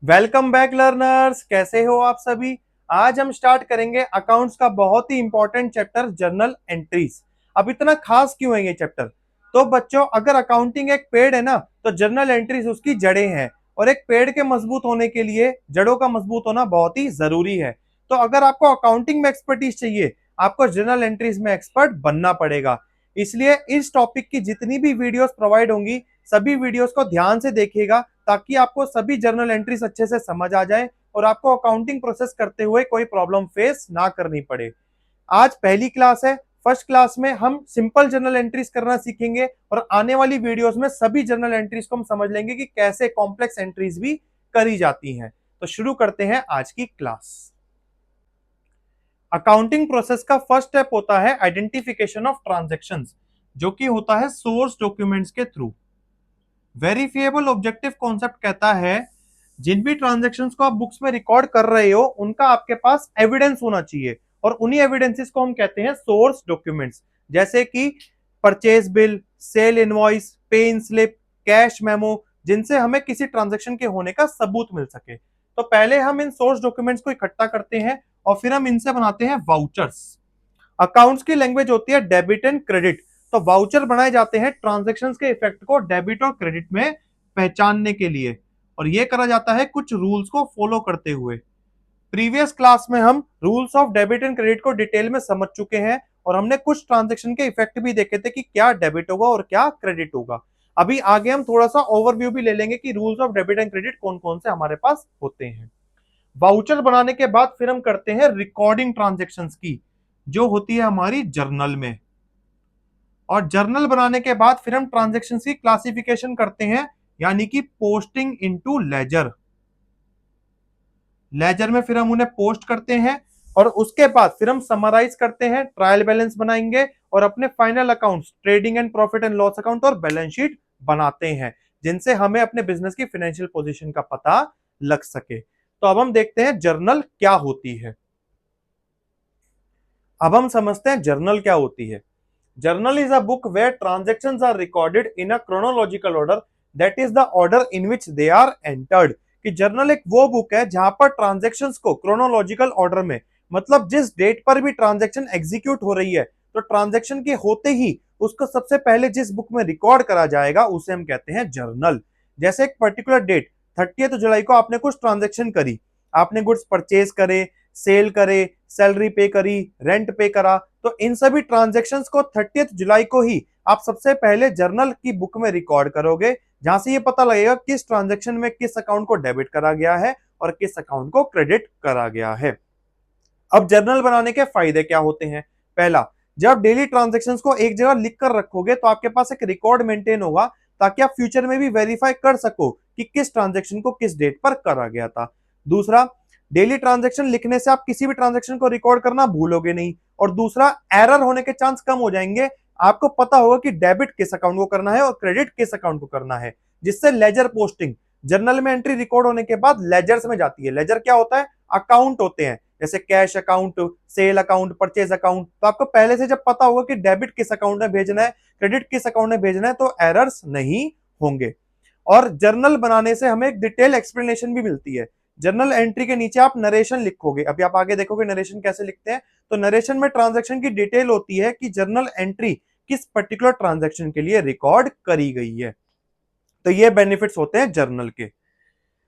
Welcome back learners, कैसे हो आप सभी। आज हम स्टार्ट करेंगे अकाउंट्स का बहुत ही इंपॉर्टेंट चैप्टर जर्नल एंट्रीज। अब इतना खास क्यों है ये चैप्टर? तो बच्चों, अगर अकाउंटिंग एक पेड़ है ना, तो जर्नल एंट्रीज उसकी जड़ें हैं। और एक पेड़ के मजबूत होने के लिए जड़ों का मजबूत होना बहुत ही जरूरी है। तो अगर आपको अकाउंटिंग में एक्सपर्टीज चाहिए, आपको जर्नल एंट्रीज में एक्सपर्ट बनना पड़ेगा। इसलिए इस टॉपिक की जितनी भी वीडियोस प्रोवाइड होंगी, सभी वीडियोस को ध्यान से देखिएगा, ताकि आपको सभी जर्नल एंट्रीज अच्छे से समझ आ जाए और आपको अकाउंटिंग प्रोसेस करते हुए कोई प्रॉब्लम फेस ना करनी पड़े। आज पहली क्लास है। फर्स्ट क्लास में हम सिंपल जर्नल एंट्रीज करना सीखेंगे और आने वाली वीडियोस में सभी जर्नल एंट्रीज को हम समझ लेंगे कि कैसे कॉम्प्लेक्स एंट्रीज भी करी जाती हैं। तो शुरू करते हैं आज की क्लास। अकाउंटिंग प्रोसेस का फर्स्ट स्टेप होता है आइडेंटिफिकेशन ऑफ ट्रांजैक्शंस, जो कि होता है सोर्स डॉक्यूमेंट्स के थ्रू। वेरिफिएबल ऑब्जेक्टिव कॉन्सेप्ट कहता है जिन भी ट्रांजैक्शंस को आप बुक्स में रिकॉर्ड कर रहे हो, उनका आपके पास एविडेंस होना चाहिए, और उन्हीं एविडेंसेस को हम कहते हैं सोर्स डॉक्यूमेंट्स। जैसे कि परचेज बिल, सेल इनवॉइस, पे इन स्लिप, कैश मेमो, जिनसे हमें किसी ट्रांजैक्शन के होने का सबूत मिल सके। तो पहले हम इन सोर्स डॉक्यूमेंट्स को इकट्ठा करते हैं और फिर हम इनसे बनाते हैं वाउचर्स। अकाउंट्स की लैंग्वेज होती है डेबिट एंड क्रेडिट। तो वाउचर बनाए जाते हैं ट्रांजैक्शंस के इफेक्ट को डेबिट और क्रेडिट में पहचानने के लिए, और यह करा जाता है कुछ रूल्स को फॉलो करते हुए। प्रीवियस क्लास में हम rules of debit and credit को डिटेल में समझ चुके हैं, और हमने कुछ ट्रांजैक्शन के इफेक्ट भी देखे थे कि क्या डेबिट होगा और क्या क्रेडिट होगा। अभी आगे हम थोड़ा सा ओवरव्यू भी ले लेंगे कि rules of debit and credit कौन कौन से हमारे पास होते हैं। वाउचर बनाने के बाद फिर हम करते हैं रिकॉर्डिंग ट्रांजैक्शंस की, जो होती है हमारी जर्नल में। और जर्नल बनाने के बाद फिर हम ट्रांजैक्शन की क्लासिफिकेशन करते हैं, यानी कि पोस्टिंग इनटू लेजर। लेजर में फिर हम उन्हें पोस्ट करते हैं, और उसके बाद फिर हम समराइज करते हैं, ट्रायल बैलेंस बनाएंगे और अपने final accounts, trading and profit and loss account और बैलेंस शीट बनाते हैं, जिनसे हमें अपने बिजनेस की फाइनेंशियल पोजीशन का पता लग सके। तो अब हम देखते हैं जर्नल क्या होती है। अब हम समझते हैं जर्नल क्या होती है। Journal is a book where transactions are recorded in a chronological order, that is the order in which they are entered। कि जर्नल एक वो बुक है जहां पर ट्रांजेक्शन्स को क्रोनोलॉजिकल ऑर्डर में, मतलब जिस डेट पर भी ट्रांजेक्शन एग्जीक्यूट हो रही है, तो ट्रांजेक्शन के होते ही उसको सबसे पहले जिस बुक में रिकॉर्ड करा जाएगा उसे हम कहते हैं जर्नल। जैसे एक पर्टिकुलर डेट 30 जुलाई को आपने कुछ ट्रांजेक्शन करी, आपने गुड्स परचेज करे, सेल करे, सैलरी पे करी, रेंट पे करा, तो इन सभी ट्रांजैक्शंस को 30 जुलाई को ही आप सबसे पहले जर्नल की बुक में रिकॉर्ड करोगे, जहां से ये पता लगेगा किस ट्रांजैक्शन में किस अकाउंट को डेबिट करा गया है और किस अकाउंट को क्रेडिट करा गया है। अब जर्नल बनाने के फायदे क्या होते हैं? पहला, जब डेली ट्रांजैक्शंस को एक जगह लिख कर रखोगे तो आपके पास एक रिकॉर्ड मेंटेन होगा, ताकि आप फ्यूचर में भी वेरीफाई कर सको कि किस ट्रांजैक्शन को किस डेट पर करा गया था। दूसरा, डेली ट्रांजैक्शन लिखने से आप किसी भी ट्रांजैक्शन को रिकॉर्ड करना भूलोगे नहीं, और दूसरा, एरर होने के चांस कम हो जाएंगे। आपको पता होगा कि डेबिट किस अकाउंट को करना है और क्रेडिट किस अकाउंट को करना है, जिससे लेजर पोस्टिंग, जर्नल में एंट्री रिकॉर्ड होने के बाद लेजर्स में जाती है। लेजर क्या होता है? अकाउंट होते हैं, जैसे cash account, sale account, purchase account. तो आपको पहले से जब पता होगा कि डेबिट किस अकाउंट में भेजना है, क्रेडिट किस अकाउंट में भेजना है, तो एरर्स नहीं होंगे। और जर्नल बनाने से हमें एक डिटेल एक्सप्लेनेशन भी मिलती है। जर्नल एंट्री के नीचे आप नरेशन लिखोगे, अभी आप आगे देखोगे नरेशन कैसे लिखते हैं। तो नरेशन में ट्रांजैक्शन की डिटेल होती है कि जर्नल एंट्री किस पर्टिकुलर ट्रांजैक्शन के लिए रिकॉर्ड करी गई है। तो ये बेनिफिट्स होते हैं जर्नल के।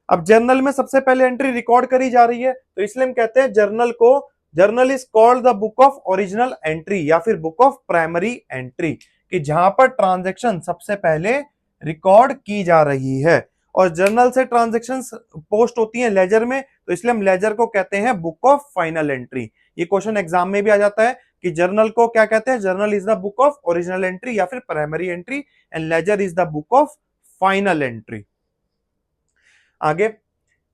अब जर्नल में सबसे पहले एंट्री रिकॉर्ड करी जा रही है, तो इसलिए हम कहते हैं जर्नल को, journal is called the book of original entry या फिर बुक ऑफ प्राइमरी एंट्री, कि जहां पर ट्रांजैक्शन सबसे पहले रिकॉर्ड की जा रही है। और जर्नल से ट्रांजैक्शंस पोस्ट होती हैं लेजर में, तो इसलिए हम लेजर को कहते हैं बुक ऑफ फाइनल एंट्री। ये क्वेश्चन एग्जाम में भी आ जाता है कि जर्नल को क्या कहते हैं? Journal is the book of original entry या फिर primary entry, and ledger is the book of final entry. आगे,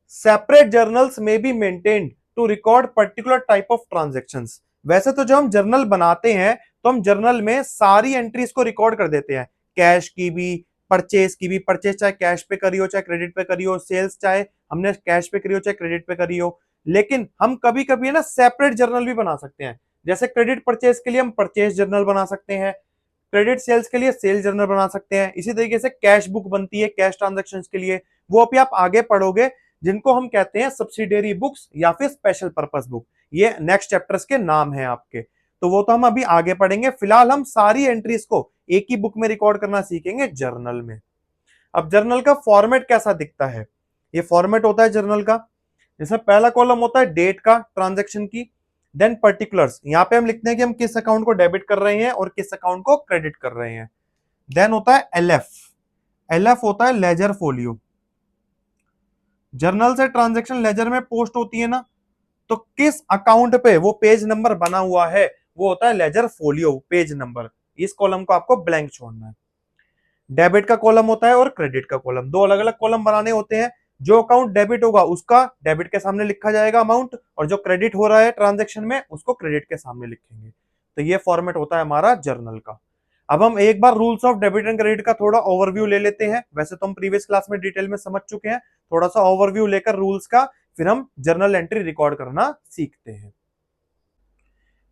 सेपरेट जर्नल्स में be maintained to record particular type of transactions. वैसे तो जब हम जर्नल बनाते हैं तो हम जर्नल में सारी एंट्रीज को रिकॉर्ड कर देते हैं, कैश की भी, परचेज की भी, परचेज चाहे कैश पे करी हो चाहे क्रेडिट पे करी हो, सेल्स चाहे हमने कैश पे करी हो चाहे क्रेडिट पे करी हो। लेकिन हम कभी कभी ना सेपरेट जर्नल भी बना सकते हैं। जैसे क्रेडिट परचेज के लिए हम परचेज जर्नल बना सकते हैं, क्रेडिट सेल्स के लिए सेल जर्नल बना सकते हैं। इसी तरीके से कैश बुक बनती है कैश ट्रांजैक्शंस के लिए, वो अभी आप आगे पढ़ोगे। जिनको हम कहते हैं सब्सिडियरी बुक्स या फिर स्पेशल पर्पस बुक। ये नेक्स्ट चैप्टर्स के नाम हैं आपके, तो वो तो हम अभी आगे पढ़ेंगे। फिलहाल हम सारी एंट्रीज को एक ही बुक में रिकॉर्ड करना सीखेंगे, जर्नल में। अब जर्नल का फॉर्मेट कैसा दिखता है? ये फॉर्मेट होता है जर्नल का, जैसे पहला कॉलम होता है डेट का, ट्रांजैक्शन की, देन पर्टिकुलर्स, यहाँ पे हम लिखते हैं कि हम किस अकाउंट को डेबिट कर रहे हैं और किस अकाउंट को क्रेडिट कर रहे हैं। देन होता है एलएफ, एलएफ होता है लेजर फोलियो। जर्नल से ट्रांजैक्शन लेजर में पोस्ट होती है ना, तो किस अकाउंट पे वो पेज नंबर बना हुआ है वो होता है लेजर फोलियो पेज नंबर। इस कॉलम को आपको ब्लैंक छोड़ना है। डेबिट का कॉलम होता है और क्रेडिट का कॉलम, दो अलग अलग कॉलम बनाने होते हैं। जो अकाउंट डेबिट होगा उसका डेबिट के सामने लिखा जाएगा अमाउंट, और जो क्रेडिट हो रहा है ट्रांजैक्शन में उसको क्रेडिट के सामने लिखेंगे। तो ये फॉर्मेट होता है हमारा जर्नल का। अब हम एक बार rules of debit and credit का थोड़ा ओवरव्यू ले लेते हैं। वैसे तो हम प्रीवियस क्लास में डिटेल में समझ चुके हैं, थोड़ा सा ओवरव्यू लेकर रूल्स का, फिर हम जर्नल एंट्री रिकॉर्ड करना सीखते हैं।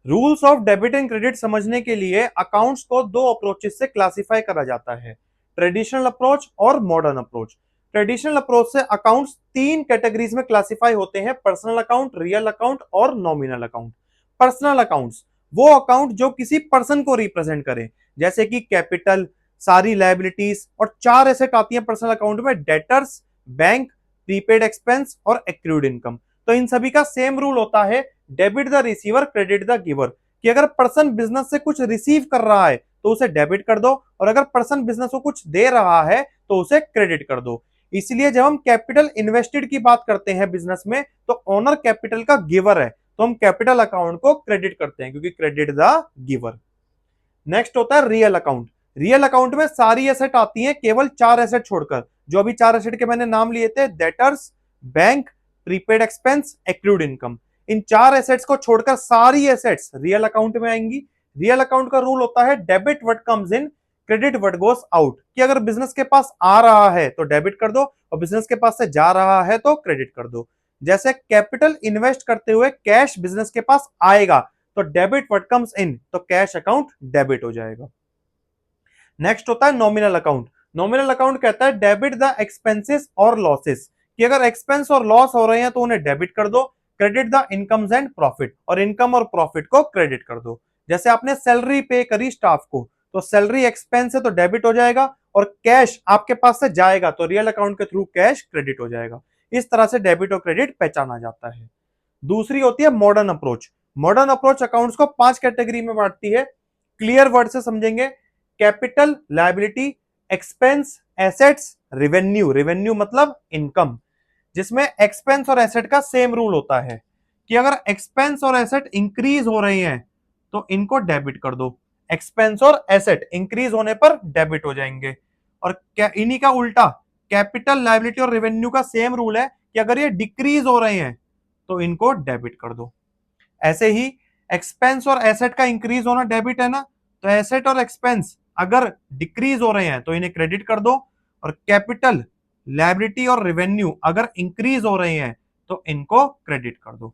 Rules of debit and credit समझने के लिए अकाउंट्स को दो अप्रोचेस से क्लासिफाई करा जाता है, ट्रेडिशनल अप्रोच और मॉडर्न अप्रोच। ट्रेडिशनल अप्रोच से अकाउंट्स तीन कैटेगरीज में क्लासिफाई होते हैं, पर्सनल अकाउंट, रियल अकाउंट और नॉमिनल अकाउंट। पर्सनल अकाउंट्स वो अकाउंट जो किसी पर्सन को रिप्रेजेंट करे, जैसे कि कैपिटल, सारी लायबिलिटीज, और चार एसेट आती है पर्सनल अकाउंट में, डेटर्स, बैंक, प्रीपेड एक्सपेंस और एक्रूड इनकम। तो इन सभी का सेम रूल होता है, debit the receiver credit the giver, कि अगर पर्सन बिजनेस से कुछ रिसीव कर रहा है तो उसे डेबिट कर दो, और अगर पर्सन बिजनेस को कुछ दे रहा है तो उसे क्रेडिट कर दो। इसलिए जब हम कैपिटल इन्वेस्टेड की बात करते हैं बिजनेस में, तो ओनर कैपिटल का गिवर है, तो हम कैपिटल अकाउंट को क्रेडिट करते हैं क्योंकि क्रेडिट द गिवर। नेक्स्ट होता है रियल अकाउंट। रियल अकाउंट में सारी एसेट आती हैं केवल चार एसेट छोड़कर, जो अभी चार एसेट के मैंने नाम लिए थे, debtors, bank, prepaid expense, accrued income. इन चार एसेट्स को छोड़कर सारी एसेट्स रियल अकाउंट में आएंगी। रियल अकाउंट का रूल होता है debit what comes in, credit what goes out, कि अगर बिजनेस के पास आ रहा है तो डेबिट कर दो और बिजनेस के पास से जा रहा है तो क्रेडिट कर दो। जैसे कैपिटल इन्वेस्ट करते हुए कैश बिजनेस के पास आएगा तो डेबिट व्हाट कम्स इन, तो कैश अकाउंट डेबिट हो जाएगा। नेक्स्ट होता है नॉमिनल अकाउंट। नॉमिनल अकाउंट कहता है डेबिट द एक्सपेंसेस और लॉसेस, कि अगर एक्सपेंस और लॉस हो रहे हैं तो उन्हें डेबिट कर दो, credit the incomes and profit, और इनकम और प्रॉफिट को क्रेडिट कर दो। जैसे आपने सैलरी पे करी स्टाफ को, तो सैलरी एक्सपेंस है तो डेबिट हो जाएगा, और कैश आपके पास से जाएगा तो रियल अकाउंट के थ्रू कैश क्रेडिट हो जाएगा। इस तरह से डेबिट और क्रेडिट पहचाना जाता है। दूसरी होती है modern approach. Modern approach accounts को पांच कैटेगरी में बांटती है। क्लियर वर्ड से समझेंगे, capital, liability, expense, assets, revenue, revenue मतलब इनकम, जिसमें एक्सपेंस और एसेट का सेम रूल होता है कि अगर एक्सपेंस और एसेट इंक्रीज हो रही हैं तो इनको डेबिट कर दो, एक्सपेंस और एसेट इंक्रीज होने पर डेबिट हो जाएंगे। और क्या इन्हीं का उल्टा, कैपिटल, लायबिलिटी और रेवेन्यू का सेम रूल है कि अगर ये डिक्रीज हो रहे हैं तो इनको डेबिट कर दो। ऐसे ही एक्सपेंस और एसेट का इंक्रीज होना डेबिट है ना, तो एसेट और एक्सपेंस अगर डिक्रीज हो रहे हैं तो इन्हें क्रेडिट कर दो, और कैपिटल, लायबिलिटी और रेवेन्यू अगर इंक्रीज हो रहे हैं तो इनको क्रेडिट कर दो।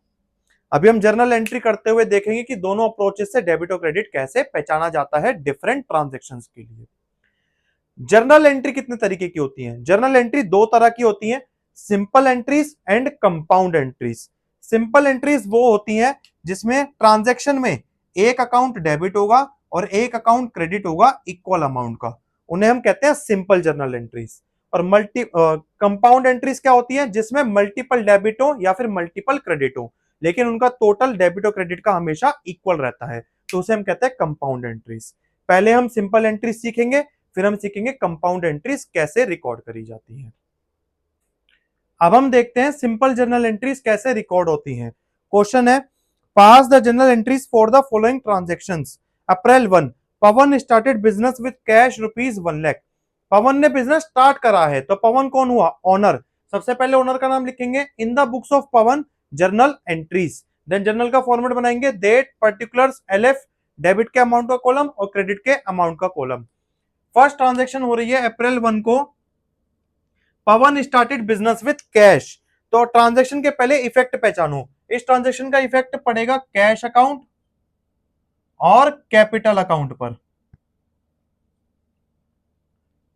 अभी हम जर्नल एंट्री करते हुए देखेंगे कि दोनों अप्रोचेस से डेबिट और क्रेडिट कैसे पहचाना जाता है डिफरेंट ट्रांजैक्शंस के लिए। जर्नल एंट्री कितने तरीके की होती है? जर्नल एंट्री दो तरह की होती है, simple entries and compound entries. Simple entries वो होती हैं जिसमें ट्रांजैक्शन में एक अकाउंट डेबिट होगा और एक अकाउंट क्रेडिट होगा इक्वल अमाउंट का, उन्हें हम कहते हैं सिंपल जर्नल एंट्रीज। और कंपाउंड एंट्रीज क्या होती है? जिसमें मल्टीपल डेबिट हो या फिर मल्टीपल क्रेडिट हो, लेकिन उनका टोटल डेबिट और क्रेडिट का हमेशा इक्वल रहता है, तो उसे हम कहते हैं कंपाउंड एंट्रीज। पहले हम सिंपल एंट्रीज सीखेंगे, फिर हम सीखेंगे कंपाउंड एंट्रीज कैसे रिकॉर्ड करी जाती हैं। अब हम देखते हैं सिंपल जर्नल एंट्रीज कैसे रिकॉर्ड होती हैं। क्वेश्चन है, pass the journal entries for the following transactions. April 1, Pawan started business with cash ₹1 lakh. Pawan ने बिजनेस स्टार्ट करा है, तो पवन कौन हुआ? ओनर। सबसे पहले ओनर का नाम लिखेंगे in the books of Pawan journal entries. Then journal का फॉर्मेट बनाएंगे, डेट, पर्टिकुलर्स, एलएफ, डेबिट के अमाउंट का कॉलम और क्रेडिट के अमाउंट का कॉलम। फर्स्ट ट्रांजैक्शन हो रही है अप्रैल 1 को, Pawan started business with cash. तो ट्रांजैक्शन के पहले इफेक्ट पहचानो, इस ट्रांजैक्शन का इफेक्ट पड़ेगा कैश अकाउंट और कैपिटल अकाउंट पर।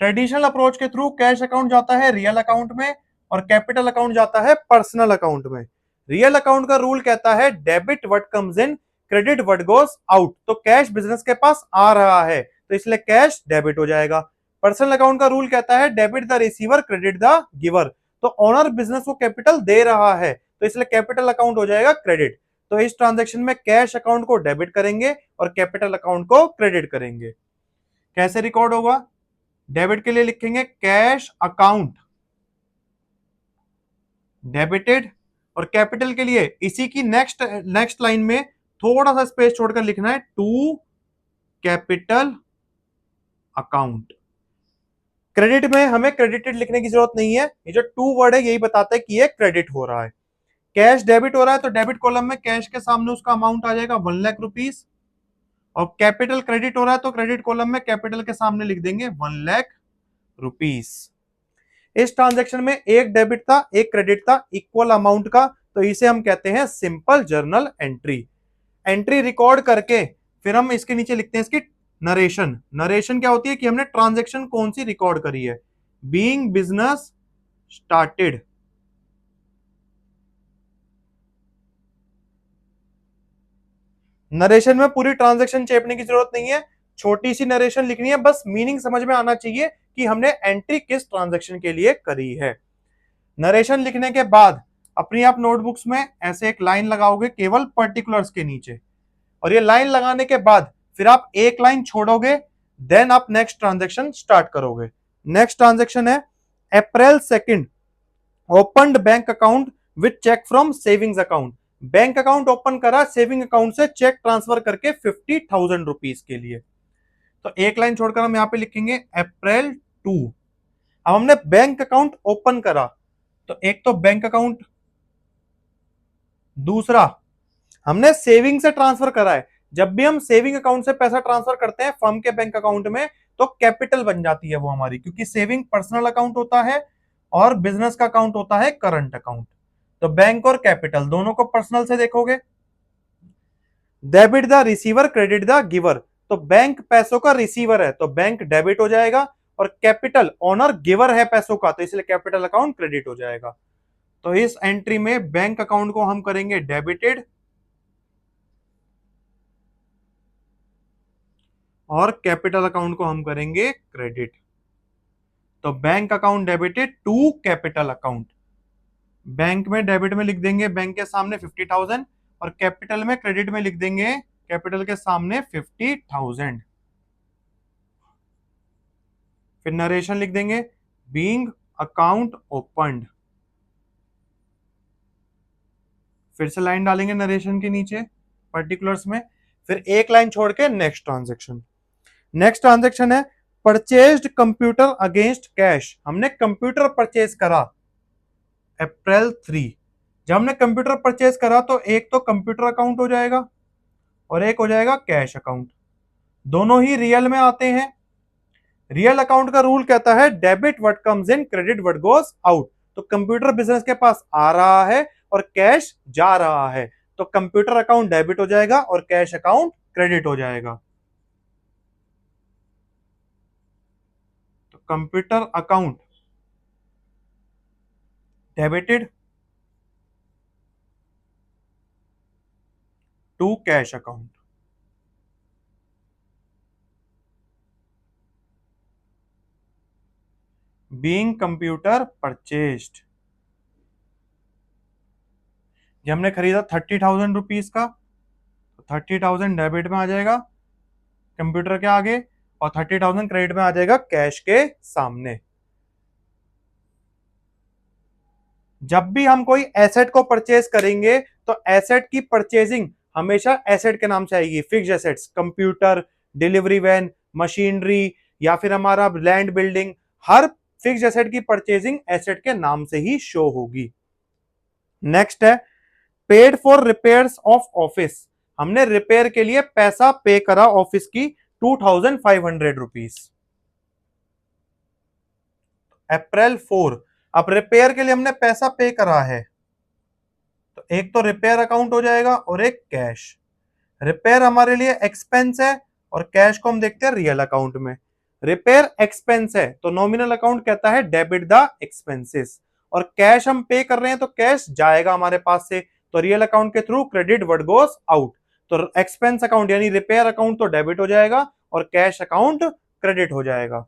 ट्रेडिशनल अप्रोच के थ्रू कैश अकाउंट जाता है रियल अकाउंट में और कैपिटल अकाउंट जाता है पर्सनल अकाउंट में। रियल अकाउंट का रूल कहता है debit what comes in, credit what goes out. तो कैश बिजनेस के पास आ रहा है तो इसलिए कैश डेबिट हो जाएगा। पर्सनल अकाउंट का रूल कहता है debit the receiver credit the giver. तो ओनर बिजनेस को कैपिटल दे रहा है तो इसलिए कैपिटल अकाउंट हो जाएगा क्रेडिट। तो इस ट्रांजैक्शन में कैश अकाउंट को डेबिट करेंगे और कैपिटल अकाउंट को क्रेडिट करेंगे। कैसे रिकॉर्ड होगा? डेबिट के लिए लिखेंगे कैश अकाउंट डेबिटेड, और कैपिटल के लिए इसी की नेक्स्ट लाइन में थोड़ा सा स्पेस छोड़कर लिखना है टू कैपिटल अकाउंट। क्रेडिट में हमें क्रेडिटेड लिखने की जरूरत नहीं है, ये जो टू वर्ड है यही बताता है कि ये क्रेडिट हो रहा है। कैश डेबिट हो रहा है तो डेबिट कॉलम में कैश के सामने उसका अमाउंट आ जाएगा 1 लाख रुपीस, और कैपिटल क्रेडिट हो रहा है तो क्रेडिट कॉलम में कैपिटल के सामने लिख देंगे 1 लाख रुपीस। इस ट्रांजैक्शन में एक डेबिट था एक क्रेडिट था इक्वल अमाउंट का, तो इसे हम कहते हैं simple journal entry. Entry record करके फिर हम इसके नीचे लिखते हैं इसकी नरेशन। नरेशन क्या होती है कि हमने ट्रांजैक्शन कौन सी रिकॉर्ड करी है। बीइंग बिजनेस स्टार्टेड, नरेशन में पूरी ट्रांजैक्शन चेपने की जरूरत नहीं है, छोटी सी नरेशन लिखनी है, बस मीनिंग समझ में आना चाहिए कि हमने एंट्री किस ट्रांजैक्शन के लिए करी है। नरेशन लिखने के बाद अपनी आप नोटबुक्स में ऐसे एक लाइन लगाओगे केवल पर्टिकुलर्स के नीचे, और ये लाइन लगाने के बाद फिर आप एक लाइन छोड़ोगे, देन आप नेक्स्ट ट्रांजैक्शन स्टार्ट करोगे। नेक्स्ट ट्रांजैक्शन है April 2 opened bank account with cheque from savings account. Bank account open करा सेविंग अकाउंट से चेक ट्रांसफर करके 50,000 रुपीज के लिए। तो एक लाइन छोड़कर हम यहां पे लिखेंगे अप्रैल 2। अब हमने बैंक अकाउंट ओपन करा, तो एक तो बैंक अकाउंट, दूसरा हमने सेविंग से ट्रांसफर करा है। जब भी हम सेविंग अकाउंट से पैसा ट्रांसफर करते हैं फर्म के बैंक अकाउंट में तो कैपिटल बन जाती है वो हमारी, क्योंकि सेविंग पर्सनल अकाउंट होता है और बिजनेस का अकाउंट होता है करंट अकाउंट। तो बैंक और कैपिटल दोनों को पर्सनल से देखोगे। Debit the receiver credit the giver, तो बैंक पैसों का रिसीवर है तो बैंक डेबिट हो जाएगा, और कैपिटल ओनर गिवर है पैसों का तो इसलिए कैपिटल अकाउंट क्रेडिट हो जाएगा। तो इस एंट्री में बैंक अकाउंट को हम करेंगे डेबिटेड और कैपिटल अकाउंट को हम करेंगे क्रेडिट। तो bank account debited to capital account. Bank में डेबिट में लिख देंगे बैंक के सामने 50,000, और कैपिटल में क्रेडिट में लिख देंगे कैपिटल के सामने 50,000। फिर नरेशन लिख देंगे बीइंग अकाउंट ओपनड, फिर से लाइन डालेंगे नरेशन के नीचे पर्टिकुलर्स में, फिर एक लाइन छोड़ के नेक्स्ट ट्रांजैक्शन। नेक्स्ट ट्रांजैक्शन है परचेज्ड कंप्यूटर अगेंस्ट कैश। हमने कंप्यूटर परचेज करा अप्रैल 3। जब हमने कंप्यूटर परचेज करा तो एक तो कंप्यूटर अकाउंट हो जाएगा और एक हो जाएगा कैश अकाउंट, दोनों ही रियल में आते हैं। रियल अकाउंट का रूल कहता है debit what comes in credit what goes out. तो कंप्यूटर बिजनेस के पास आ रहा है और कैश जा रहा है, तो कंप्यूटर अकाउंट डेबिट हो जाएगा और कैश अकाउंट क्रेडिट हो जाएगा। तो computer account debited to cash account. Being computer purchased, ये हमने खरीदा 30,000 रुपीज का, तो 30,000 डेबिट में आ जाएगा कंप्यूटर के आगे और 30,000 क्रेडिट में आ जाएगा कैश के सामने। जब भी हम कोई एसेट को परचेज करेंगे तो एसेट की परचेजिंग हमेशा एसेट के नाम से आएगी। Fixed assets, computer, delivery van, machinery या फिर हमारा लैंड बिल्डिंग, हर फिक्स्ड एसेट की परचेजिंग एसेट के नाम से ही शो होगी। नेक्स्ट है paid for repairs of office. हमने रिपेयर के लिए पैसा पे करा ऑफिस की 2,500 रुपीज अप्रैल 4। अब रिपेयर के लिए हमने पैसा पे करा है तो एक तो रिपेयर अकाउंट हो जाएगा और एक कैश। रिपेयर हमारे लिए एक्सपेंस है और कैश को हम देखते हैं रियल अकाउंट में। रिपेयर एक्सपेंस है तो नॉमिनल अकाउंट कहता है डेबिट द एक्सपेंसेस, और कैश हम पे कर रहे हैं तो कैश जाएगा हमारे पास से, तो रियल अकाउंट के through credit word goes out. तो एक्सपेंस अकाउंट यानी रिपेयर अकाउंट तो डेबिट हो जाएगा और कैश अकाउंट क्रेडिट हो जाएगा।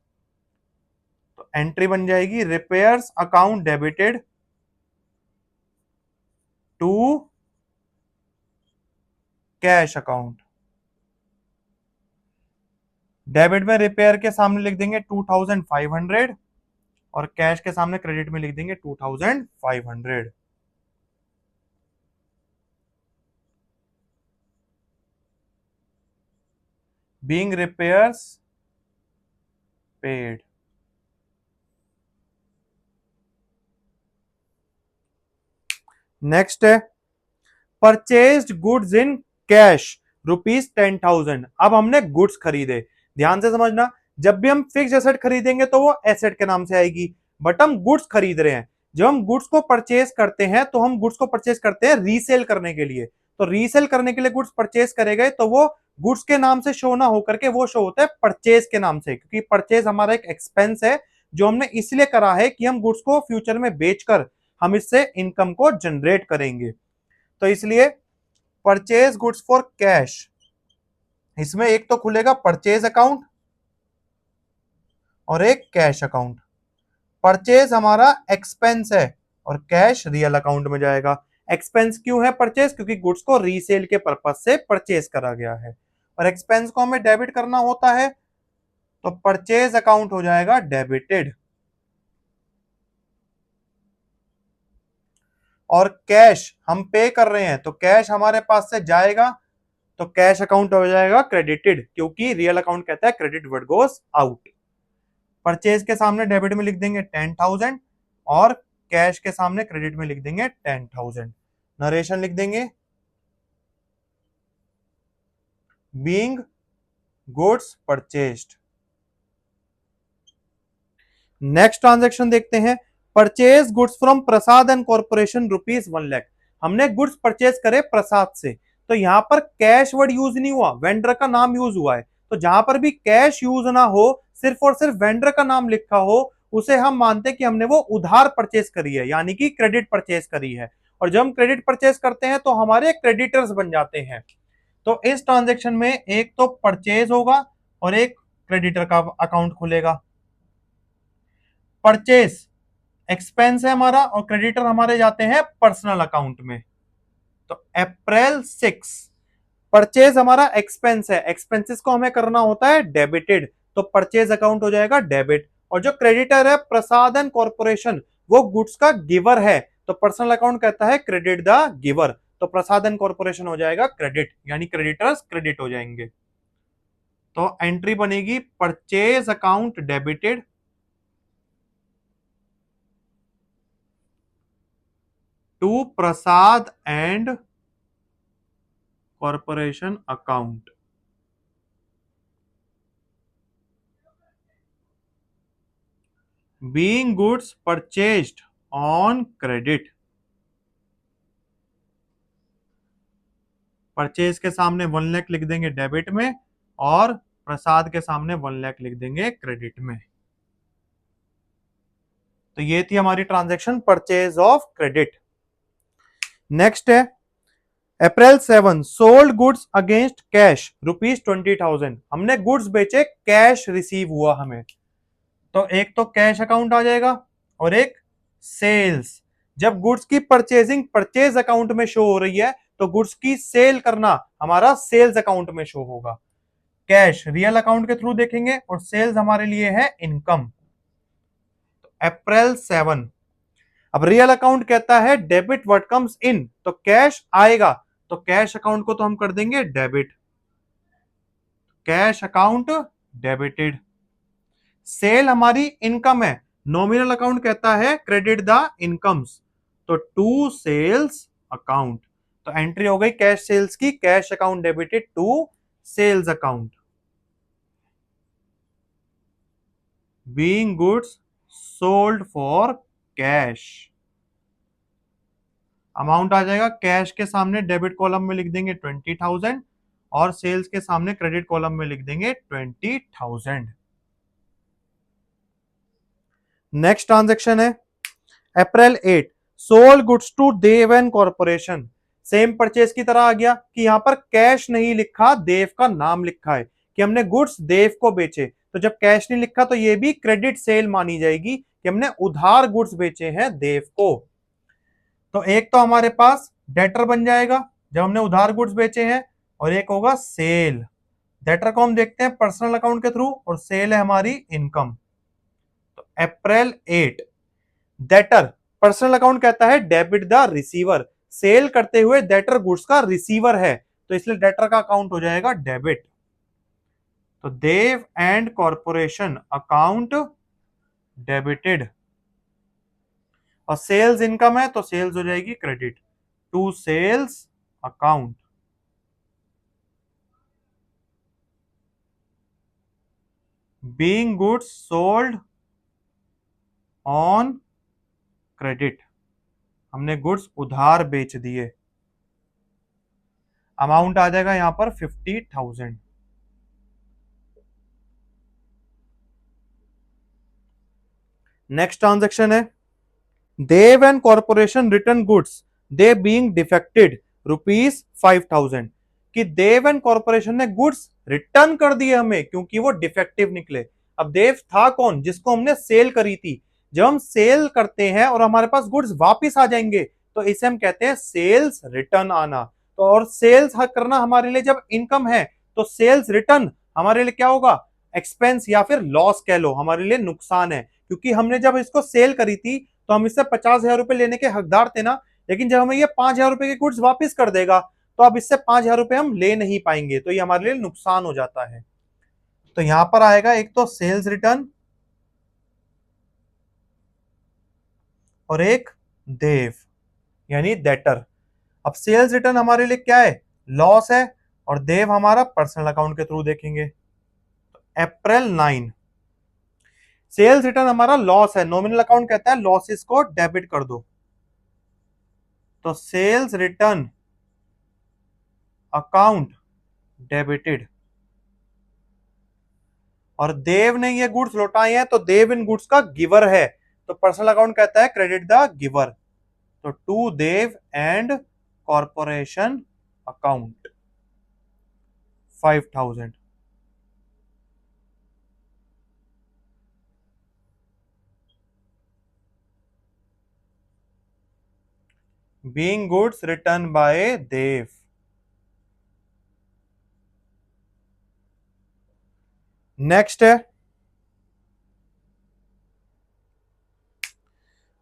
तो एंट्री बन जाएगी repairs account debited to cash account. Debit में रिपेयर के सामने लिख देंगे 2500 और कैश के सामने क्रेडिट में लिख देंगे 2500। Being repairs paid. नेक्स्ट है परचेज्ड गुड्स इन कैश ₹10,000। अब हमने गुड्स खरीदे, ध्यान से समझना, जब भी हम फिक्स एसेट खरीदेंगे तो वो एसेट के नाम से आएगी, बट हम गुड्स खरीद रहे हैं। जब हम गुड्स को परचेज करते हैं तो हम गुड्स को परचेज करते हैं रीसेल करने के लिए, तो रीसेल करने के लिए गुड्स परचेज करे गए तो वो गुड्स के नाम से शो ना होकर के वो शो होता है परचेज के नाम से, क्योंकि परचेज हमारा एक एक्सपेंस है जो हमने इसलिए करा है कि हम गुड्स को फ्यूचर में बेचकर हम इससे इनकम को जनरेट करेंगे। तो इसलिए परचेज गुड्स फॉर कैश, इसमें एक तो खुलेगा परचेज अकाउंट और एक कैश अकाउंट। परचेज हमारा एक्सपेंस है और कैश रियल अकाउंट में जाएगा। एक्सपेंस क्यों है परचेज? क्योंकि गुड्स को रीसेल के पर्पज से परचेज करा गया है और एक्सपेंस को हमें डेबिट करना होता है, तो परचेज अकाउंट हो जाएगा डेबिटेड। और कैश हम पे कर रहे हैं तो कैश हमारे पास से जाएगा, तो कैश अकाउंट हो जाएगा क्रेडिटेड, क्योंकि रियल अकाउंट कहता है credit word goes out. Purchase के सामने डेबिट में लिख देंगे 10,000 और कैश के सामने क्रेडिट में लिख देंगे 10,000। नरेशन लिख देंगे being goods purchased. Next transaction देखते हैं, purchase goods from Prasad and corporation ₹1,00,000। हमने गुड्स परचेज करे प्रसाद से, तो यहां पर कैश वर्ड यूज नहीं हुआ, वेंडर का नाम यूज हुआ है। तो जहां पर भी कैश यूज ना हो, सिर्फ और सिर्फ वेंडर का नाम लिखा हो, उसे हम मानते हैं कि हमने वो उधार परचेज करी है, यानी कि क्रेडिट परचेज करी है। और जब हम क्रेडिट परचेज करते हैं तो हमारे क्रेडिटर्स बन जाते हैं। तो इस ट्रांजेक्शन में एक तो परचेज होगा और एक क्रेडिटर का अकाउंट खुलेगा। परचेज एक्सपेंस है हमारा और क्रेडिटर हमारे जाते हैं पर्सनल अकाउंट में। तो अप्रैल 6 परचेज हमारा एक्सपेंस है, एक्सपेंसेस को हमें करना होता है डेबिटेड, तो परचेज अकाउंट हो जाएगा डेबिट। और जो क्रेडिटर है प्रसाद एंड कॉर्पोरेशन, वो गुड्स का गिवर है, तो पर्सनल अकाउंट कहता है क्रेडिट द गिवर, तो प्रसाद एंड कॉर्पोरेशन हो जाएगा क्रेडिट, यानी क्रेडिटर्स क्रेडिट हो जाएंगे। तो एंट्री बनेगी purchase account debited to Prasad and corporation account. Being goods purchased on credit. Purchase के सामने 1,00,000 लिख देंगे डेबिट में और प्रसाद के सामने 1,00,000 लिख देंगे क्रेडिट में। तो ये थी हमारी transaction purchase of credit. Next है अप्रैल 7 सोल्ड गुड्स अगेंस्ट कैश ₹20,000। हमने गुड्स बेचे, कैश रिसीव हुआ हमें, तो एक तो कैश अकाउंट आ जाएगा और एक सेल्स। जब गुड्स की परचेजिंग परचेज अकाउंट में शो हो रही है तो गुड्स की सेल करना हमारा सेल्स अकाउंट में शो होगा। कैश रियल अकाउंट के थ्रू देखेंगे और सेल्स हमारे लिए है इनकम। तो अप्रैल 7 अब रियल अकाउंट कहता है डेबिट व्हाट कम्स इन, तो कैश आएगा, तो कैश अकाउंट को तो हम कर देंगे debit, cash account debited. Sale हमारी इनकम है, नॉमिनल अकाउंट कहता है क्रेडिट द इनकम्स, तो टू सेल्स अकाउंट। तो एंट्री हो गई कैश सेल्स की, cash account debited to sales account. Being goods sold for cash, amount आ जाएगा, कैश के सामने डेबिट कॉलम में लिख देंगे 20,000 और सेल्स के सामने क्रेडिट कॉलम में लिख देंगे 20,000। नेक्स्ट ट्रांजैक्शन है April 8 sold goods to Dev and corporation, same purchase की तरह आ गया कि यहां पर कैश नहीं लिखा, देव का नाम लिखा है कि हमने गुड्स देव को बेचे। तो जब कैश नहीं लिखा तो ये भी क्रेडिट सेल मानी जाएगी कि हमने उधार गुड्स बेचे हैं देव को। तो एक तो हमारे पास डेटर बन जाएगा जब हमने उधार गुड्स बेचे हैं, और एक होगा सेल। डेटर को हम देखते हैं पर्सनल अकाउंट के थ्रू, और सेल है हमारी इनकम। तो अप्रैल 8 डेटर पर्सनल अकाउंट कहता है डेबिट द रिसीवर, सेल करते हुए डेटर गुड्स का रिसीवर है, तो इसलिए डेटर का अकाउंट हो जाएगा डेबिट। तो Dev and corporation account debited, और सेल्स इनकम है तो सेल्स हो जाएगी credit to sales account. Being goods sold on credit, हमने गुड्स उधार बेच दिए। अमाउंट आ जाएगा यहां पर 50,000। नेक्स्ट ट्रांजेक्शन है Dev and corporation return goods they being defected ₹5,000, कि देव एंड कॉर्पोरेशन ने गुड्स रिटर्न कर दिए हमें क्योंकि वो डिफेक्टिव निकले। अब देव था कौन? जिसको हमने सेल करी थी। जब हम सेल करते हैं और हमारे पास गुड्स वापस आ जाएंगे तो इसे हम कहते हैं सेल्स रिटर्न आना। तो और सेल्स करना हमारे लिए जब इनकम है तो सेल्स रिटर्न हमारे लिए क्या होगा? एक्सपेंस या फिर लॉस कह लो, हमारे लिए नुकसान है, क्योंकि हमने जब इसको सेल करी थी तो हम इससे 50,000 रुपए लेने के हकदार थे ना, लेकिन जब हमें ये 5,000 रुपए के गुड्स वापस कर देगा तो अब इससे 5,000 रुपए हम ले नहीं पाएंगे, तो ये हमारे लिए नुकसान हो जाता है। तो यहां पर आएगा एक तो सेल्स रिटर्न और एक देव यानी डेटर। अब सेल्स रिटर्न हमारे लिए क्या है? लॉस है, और देव हमारा पर्सनल अकाउंट के थ्रू देखेंगे। तो अप्रैल 9 सेल्स रिटर्न हमारा लॉस है, नॉमिनल अकाउंट कहता है लॉसेस को डेबिट कर दो, तो सेल्स रिटर्न अकाउंट डेबिटेड। और देव ने ये गुड्स लौटाए हैं तो देव इन गुड्स का गिवर है, तो पर्सनल अकाउंट कहता है क्रेडिट द गिवर, तो to Dev and corporation account 5,000। Being goods return by Dev. Next है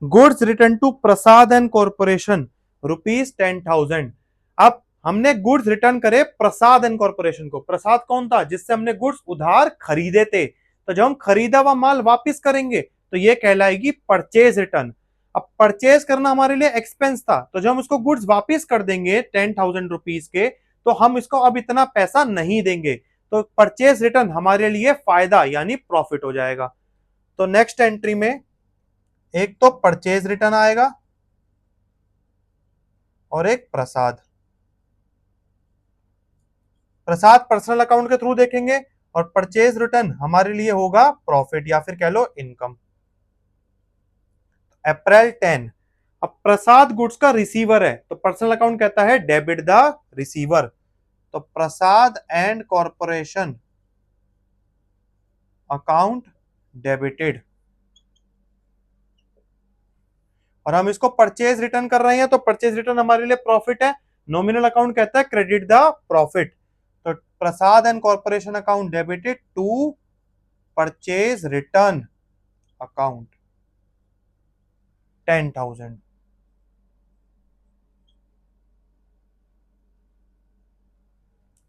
goods return to Prasad and corporation ₹10,000। अब हमने गुड्स रिटर्न करे प्रसाद एंड कॉर्पोरेशन को। प्रसाद कौन था? जिससे हमने गुड्स उधार खरीदे थे, तो जब हम खरीदा हुआ माल वापस करेंगे तो ये कहलाएगी परचेज रिटर्न। अब परचेज करना हमारे लिए एक्सपेंस था, तो जब हम उसको गुड्स वापस कर देंगे 10,000 रुपीज के, तो हम इसको अब इतना पैसा नहीं देंगे, तो परचेज रिटर्न हमारे लिए फायदा यानी प्रॉफिट हो जाएगा। तो नेक्स्ट एंट्री में एक तो परचेज रिटर्न आएगा और एक प्रसाद। प्रसाद पर्सनल अकाउंट के थ्रू देखेंगे, और परचेज रिटर्न हमारे लिए होगा प्रॉफिट या फिर कह लो इनकम। अप्रैल 10 अब प्रसाद गुड्स का रिसीवर है, तो पर्सनल अकाउंट कहता है डेबिट द रिसीवर, तो Prasad and corporation account debited. और हम इसको परचेज रिटर्न कर रहे हैं, तो परचेज रिटर्न हमारे लिए प्रॉफिट है, नॉमिनल अकाउंट कहता है क्रेडिट द प्रॉफिट, तो Prasad and corporation account debited to purchase return account 10,000।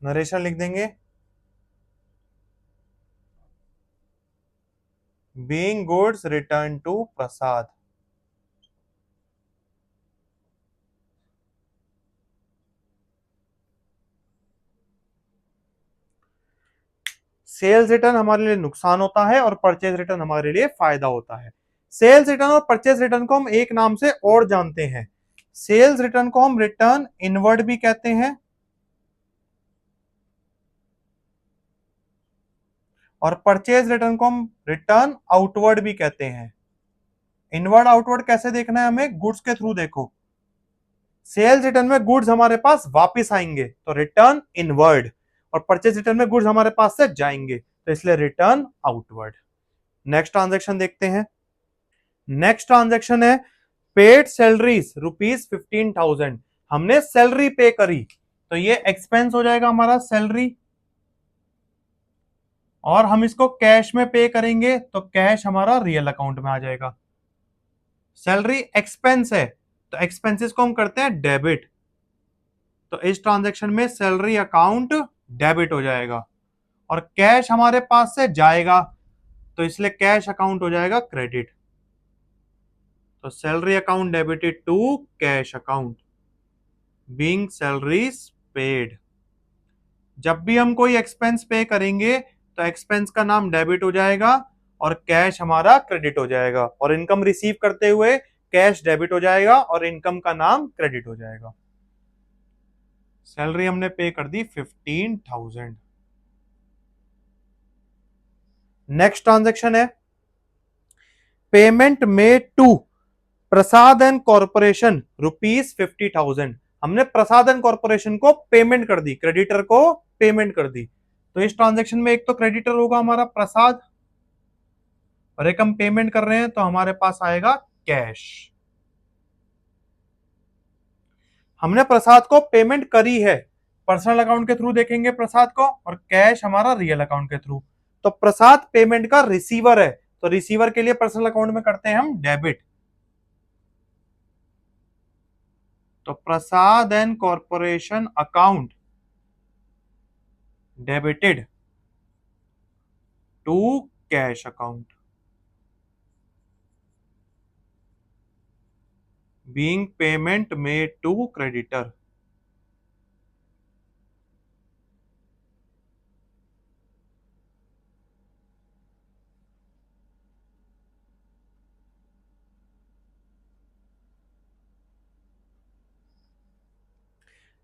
Narration लिख देंगे being goods return to Prasad. Sales return हमारे लिए नुकसान होता है और परचेज रिटर्न हमारे लिए फायदा होता है। सेल्स रिटर्न और परचेज रिटर्न को हम एक नाम से और जानते हैं। सेल्स रिटर्न को हम रिटर्न इनवर्ड भी कहते हैं, और परचेज रिटर्न को हम रिटर्न आउटवर्ड भी कहते हैं। इनवर्ड आउटवर्ड कैसे देखना है हमें, गुड्स के थ्रू देखो। सेल्स रिटर्न में गुड्स हमारे पास वापस आएंगे तो रिटर्न इनवर्ड, और परचेज रिटर्न में गुड्स हमारे पास से जाएंगे तो इसलिए रिटर्न आउटवर्ड। नेक्स्ट ट्रांजेक्शन देखते हैं। नेक्स्ट ट्रांजेक्शन है पेड सैलरीज ₹15,000। हमने सैलरी पे करी तो ये एक्सपेंस हो जाएगा हमारा सैलरी, और हम इसको कैश में पे करेंगे तो कैश हमारा रियल अकाउंट में आ जाएगा। सैलरी एक्सपेंस है तो एक्सपेंसेस को हम करते हैं डेबिट, तो इस ट्रांजेक्शन में सैलरी अकाउंट डेबिट हो जाएगा, और कैश हमारे पास से जाएगा तो इसलिए कैश अकाउंट हो जाएगा क्रेडिट। तो salary account debited to cash account being salaries paid. जब भी हम कोई एक्सपेंस पे करेंगे तो एक्सपेंस का नाम डेबिट हो जाएगा और कैश हमारा क्रेडिट हो जाएगा, और इनकम रिसीव करते हुए कैश डेबिट हो जाएगा और इनकम का नाम क्रेडिट हो जाएगा। सैलरी हमने पे कर दी 15,000। नेक्स्ट ट्रांजेक्शन है payment made to Prasad and corporation ₹50,000। हमने प्रसाद एंड कॉर्पोरेशन को पेमेंट कर दी, क्रेडिटर को पेमेंट कर दी, तो इस ट्रांजेक्शन में एक तो क्रेडिटर होगा हमारा प्रसाद, और एक हम पेमेंट कर रहे हैं तो हमारे पास आएगा कैश। हमने प्रसाद को पेमेंट करी है, पर्सनल अकाउंट के थ्रू देखेंगे प्रसाद को, और कैश हमारा रियल अकाउंट के थ्रू। तो प्रसाद पेमेंट का रिसीवर है तो रिसीवर के लिए पर्सनल अकाउंट में करते हैं हम डेबिट, तो Prasad and corporation account debited to cash account being payment made to creditor.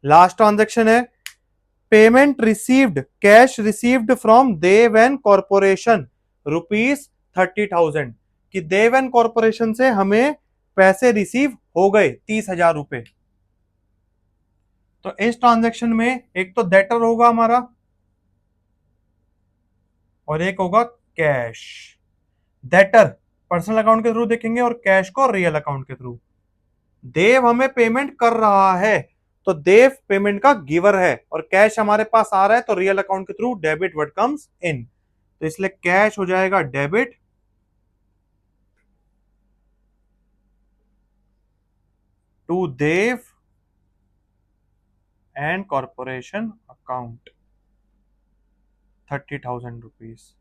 Last transaction है payment received cash received from Dev and corporation ₹30,000, कि देव एंड कॉर्पोरेशन से हमें पैसे रिसीव हो गए 30,000 रुपए। तो इस ट्रांजेक्शन में एक तो डेटर होगा हमारा और एक होगा कैश। डेटर पर्सनल अकाउंट के थ्रू देखेंगे और कैश को रियल अकाउंट के थ्रू। देव हमें पेमेंट कर रहा है तो देव पेमेंट का गिवर है, और कैश हमारे पास आ रहा है तो रियल अकाउंट के through debit what comes in, तो इसलिए कैश हो जाएगा debit to Dev and corporation account ₹30,000।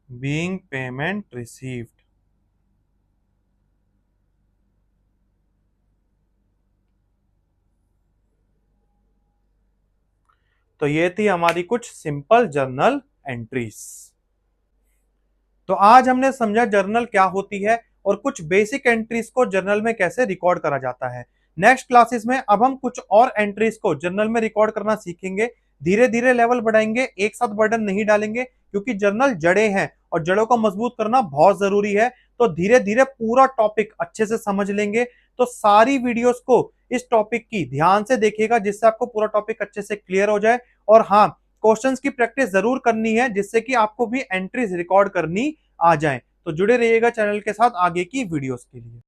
being payment received। तो ये थी हमारी कुछ सिंपल जर्नल एंट्रीज। तो आज हमने समझा जर्नल क्या होती है और कुछ बेसिक एंट्रीज को जर्नल में कैसे रिकॉर्ड करा जाता है। नेक्स्ट क्लासेस में अब हम कुछ और एंट्रीज को जर्नल में रिकॉर्ड करना सीखेंगे। धीरे धीरे लेवल बढ़ाएंगे, एक साथ बर्डन नहीं डालेंगे, क्योंकि जर्नल जड़ें हैं और जड़ों को मजबूत करना बहुत जरूरी है। तो धीरे धीरे पूरा टॉपिक अच्छे से समझ लेंगे। तो सारी वीडियोस को इस टॉपिक की ध्यान से देखिएगा जिससे आपको पूरा टॉपिक अच्छे से क्लियर हो जाए। और हाँ, क्वेश्चंस की प्रैक्टिस जरूर करनी है जिससे कि आपको भी एंट्रीज रिकॉर्ड करनी आ जाए। तो जुड़े रहिएगा चैनल के साथ आगे की वीडियोस के लिए।